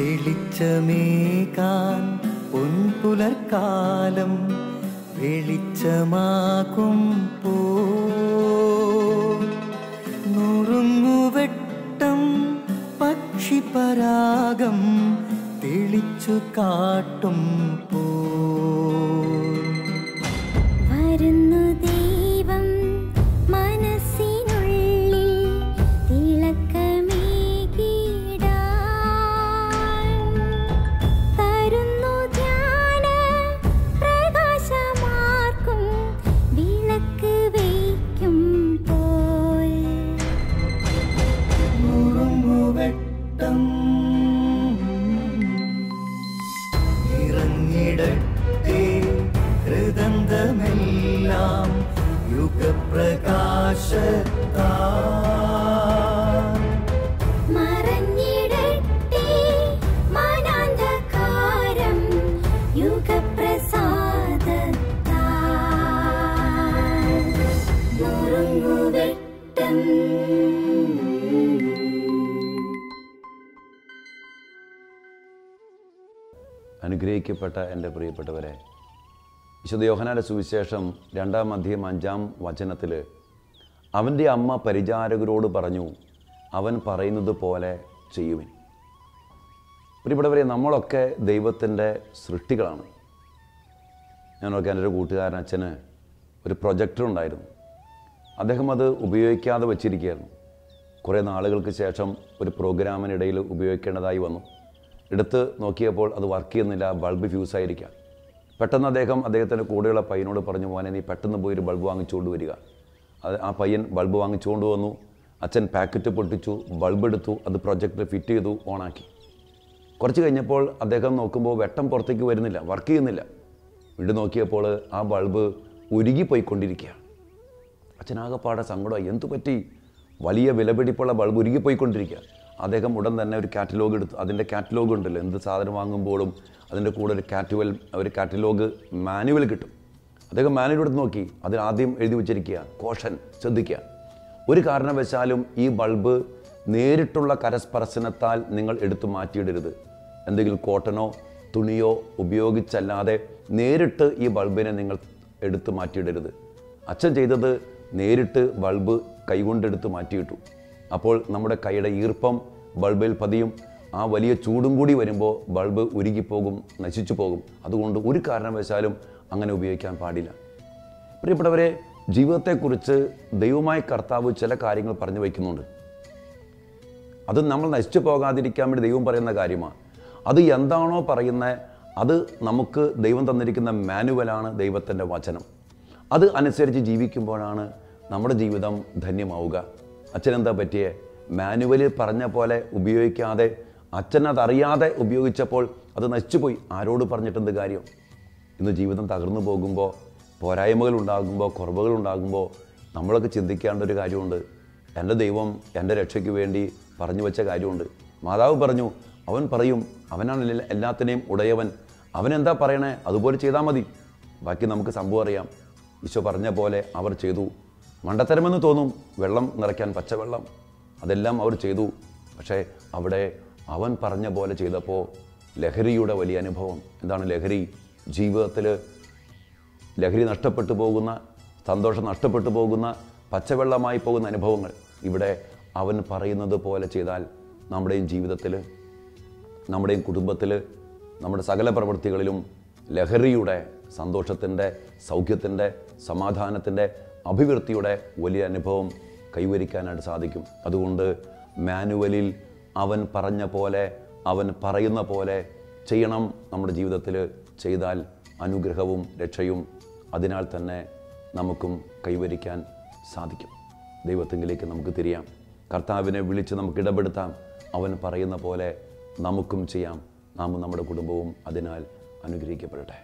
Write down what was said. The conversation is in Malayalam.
തെളിച്ചമേകാൻ പൊൻപുലർക്കാലം വെളിച്ചമാകുമ്പോ നുറുങ്ങുവെട്ടം പക്ഷിപരാഗം തെളിച്ചു കാട്ടുമ്പോ വരുന്നു ദൈവം മനസ്സിനുള്ളിൽ തിളക്കമേകിടാൻ തരുന്നു ധ്യാന പ്രകാശമാർക്കും വിളക്ക് വയ്ക്കുമ്പോൾ നുറുങ്ങുവെട്ടം ഇറങ്ങിടട്ടെ ഹൃദന്തമെല്ലാം യുഗപ്രകാശത്താൽ മറഞ്ഞിടട്ടെ മനാന്ധകാരം യുഗപ്രസാദത്താൽ നുറുങ്ങുവെട്ടം. അനുഗ്രഹിക്കപ്പെട്ട എൻ്റെ പ്രിയപ്പെട്ടവരെ, വിശുദ്ധ യോഹന്നാന്റെ സുവിശേഷം 2-ാം അധ്യായം 5-ാം വചനത്തിൽ അവൻ്റെ അമ്മ പരിചാരകരോട് പറഞ്ഞു, അവൻ പറയുന്നത് പോലെ ചെയ്യുവിൻ. പ്രിയപ്പെട്ടവരെ, നമ്മളൊക്കെ ദൈവത്തിൻ്റെ സൃഷ്ടികളാണ്. ഞാനൊക്കെ എൻ്റെ ഒരു കൂട്ടുകാരൻ അച്ഛന് ഒരു പ്രൊജക്ടർ ഉണ്ടായിരുന്നു. അദ്ദേഹം അത് ഉപയോഗിക്കാതെ വച്ചിരിക്കുകയായിരുന്നു. കുറേ നാളുകൾക്ക് ശേഷം ഒരു പ്രോഗ്രാമിനിടയിൽ ഉപയോഗിക്കേണ്ടതായി വന്നു. എടുത്ത് നോക്കിയപ്പോൾ അത് വർക്ക് ചെയ്യുന്നില്ല, ബൾബ് ഫ്യൂസായിരിക്കാം. പെട്ടെന്ന് അദ്ദേഹത്തിൻ്റെ കൂടെയുള്ള പയ്യനോട് പറഞ്ഞു, മോനെ നീ പെട്ടെന്ന് പോയി ഒരു ബൾബ് വാങ്ങിച്ചുകൊണ്ട് വരിക. ആ പയ്യൻ ബൾബ് വാങ്ങിച്ചുകൊണ്ട് വന്നു. അച്ഛൻ പാക്കറ്റ് പൊട്ടിച്ചു, ബൾബ് എടുത്തു, അത് പ്രൊജക്ടർ ഫിറ്റ് ചെയ്തു, ഓണാക്കി. കുറച്ച് കഴിഞ്ഞപ്പോൾ അദ്ദേഹം നോക്കുമ്പോൾ വെട്ടം പുറത്തേക്ക് വരുന്നില്ല, വർക്ക് ചെയ്യുന്നില്ല. വീണ്ടും നോക്കിയപ്പോൾ ആ ബൾബ് ഉരുകിപ്പോയിക്കൊണ്ടിരിക്കുക. അച്ഛനാകെപ്പാടെ സങ്കടമായി. എന്തു പറ്റി? വലിയ വിലപിടിപ്പുള്ള ബൾബ് ഉരുകിപ്പോയിക്കൊണ്ടിരിക്കുക. അദ്ദേഹം ഉടൻ തന്നെ ഒരു കാറ്റലോഗ് എടുത്തു. അതിൻ്റെ കാറ്റലോഗ് ഉണ്ടല്ലോ, എന്ത് സാധനം വാങ്ങുമ്പോഴും അതിൻ്റെ കൂടെ ഒരു കാറ്റലോഗ് മാനുവൽ കിട്ടും. അദ്ദേഹം മാനുവൽ എടുത്ത് നോക്കി. അതിൽ ആദ്യം എഴുതി വെച്ചിരിക്കുക, കോഷൻ, ശ്രദ്ധിക്കുക, ഒരു കാരണവശാലും ഈ ബൾബ് നേരിട്ടുള്ള കരസ്പർശനത്താൽ നിങ്ങൾ എടുത്തു മാറ്റിയിടരുത്. എന്തെങ്കിലും കോട്ടനോ തുണിയോ ഉപയോഗിച്ചല്ലാതെ നേരിട്ട് ഈ ബൾബിനെ നിങ്ങൾ എടുത്തു മാറ്റിയിടരുത്. അച്ഛൻ ചെയ്തത് നേരിട്ട് ബൾബ് കൈകൊണ്ടെടുത്ത് മാറ്റിയിട്ടു. അപ്പോൾ നമ്മുടെ കൈയുടെ ഈർപ്പം ബൾബിൽ പതിയും. ആ വലിയ ചൂടും കൂടി വരുമ്പോൾ ബൾബ് ഉരുകിപ്പോകും, നശിച്ചു പോകും. അതുകൊണ്ട് ഒരു കാരണവശാലും അങ്ങനെ ഉപയോഗിക്കാൻ പാടില്ല. പ്രിയപ്പെട്ടവരെ, ജീവിതത്തെക്കുറിച്ച് ദൈവമായ കർത്താവ് ചില കാര്യങ്ങൾ പറഞ്ഞു വയ്ക്കുന്നുണ്ട്. അത് നമ്മൾ നശിച്ചു പോകാതിരിക്കാൻ വേണ്ടി ദൈവം പറയുന്ന കാര്യമാണ്. അത് എന്താണോ പറയുന്നത് അത് നമുക്ക് ദൈവം തന്നിരിക്കുന്ന മാനുവലാണ്, ദൈവത്തിൻ്റെ വചനം. അത് അനുസരിച്ച് ജീവിക്കുമ്പോഴാണ് നമ്മുടെ ജീവിതം ധന്യമാവുക. അച്ഛനെന്താ പറ്റിയേ? മാനുവലിൽ പറഞ്ഞ പോലെ ഉപയോഗിക്കാതെ അച്ഛനതറിയാതെ ഉപയോഗിച്ചപ്പോൾ അത് നശിച്ചുപോയി. ആരോട് പറഞ്ഞിട്ടെന്ത് കാര്യം? ഇന്ന് ജീവിതം തകർന്നു പോകുമ്പോൾ, പോരായ്മകൾ ഉണ്ടാകുമ്പോൾ, കുറവുകൾ ഉണ്ടാകുമ്പോൾ നമ്മളൊക്കെ ചിന്തിക്കേണ്ട ഒരു കാര്യമുണ്ട്. എൻ്റെ ദൈവം എൻ്റെ രക്ഷയ്ക്ക് വേണ്ടി പറഞ്ഞു വെച്ച കാര്യമുണ്ട്. മാതാവ് പറഞ്ഞു, അവൻ പറയും, അവനാണ് എല്ലാത്തിനെയും ഉടയവൻ, അവനെന്താ പറയണേ അതുപോലെ ചെയ്താൽ മതി. ബാക്കി നമുക്ക് സംഭവം അറിയാം. ഈശോ പറഞ്ഞ പോലെ അവർ ചെയ്തു. മണ്ടത്തരമെന്ന് തോന്നും, വെള്ളം നിറയ്ക്കാൻ പച്ചവെള്ളം, അതെല്ലാം അവർ ചെയ്തു. പക്ഷേ അവിടെ അവൻ പറഞ്ഞ പോലെ ചെയ്തപ്പോൾ ലഹരിയുടെ വലിയ അനുഭവം. എന്താണ് ലഹരി? ജീവിതത്തിൽ ലഹരി നഷ്ടപ്പെട്ടു പോകുന്ന, സന്തോഷം നഷ്ടപ്പെട്ടു പോകുന്ന, പച്ചവെള്ളമായി പോകുന്ന അനുഭവങ്ങൾ. ഇവിടെ അവൻ പറയുന്നത് പോലെ ചെയ്താൽ നമ്മുടെയും ജീവിതത്തിൽ, നമ്മുടെയും കുടുംബത്തിൽ, നമ്മുടെ സകല പ്രവൃത്തികളിലും ലഹരിയുടെ, സന്തോഷത്തിൻ്റെ, സൗഖ്യത്തിൻ്റെ, സമാധാനത്തിൻ്റെ, അഭിവൃദ്ധിയുടെ വലിയ അനുഭവം കൈവരിക്കാനായിട്ട് സാധിക്കും. അതുകൊണ്ട് മാനുവലിൽ അവൻ പറഞ്ഞ പോലെ, അവൻ പറയുന്ന പോലെ ചെയ്യണം. നമ്മുടെ ജീവിതത്തിൽ ചെയ്താൽ അനുഗ്രഹവും രക്ഷയും അതിനാൽ തന്നെ നമുക്കും കൈവരിക്കാൻ സാധിക്കും. ദൈവത്തിങ്കിലേക്ക് നമുക്ക് തിരിയാം. കർത്താവിനെ വിളിച്ച് നമുക്ക് ഇടപെടുത്താം. അവൻ പറയുന്ന പോലെ നമുക്കും ചെയ്യാം. നാമും നമ്മുടെ കുടുംബവും അതിനാൽ അനുഗ്രഹിക്കപ്പെടട്ടെ.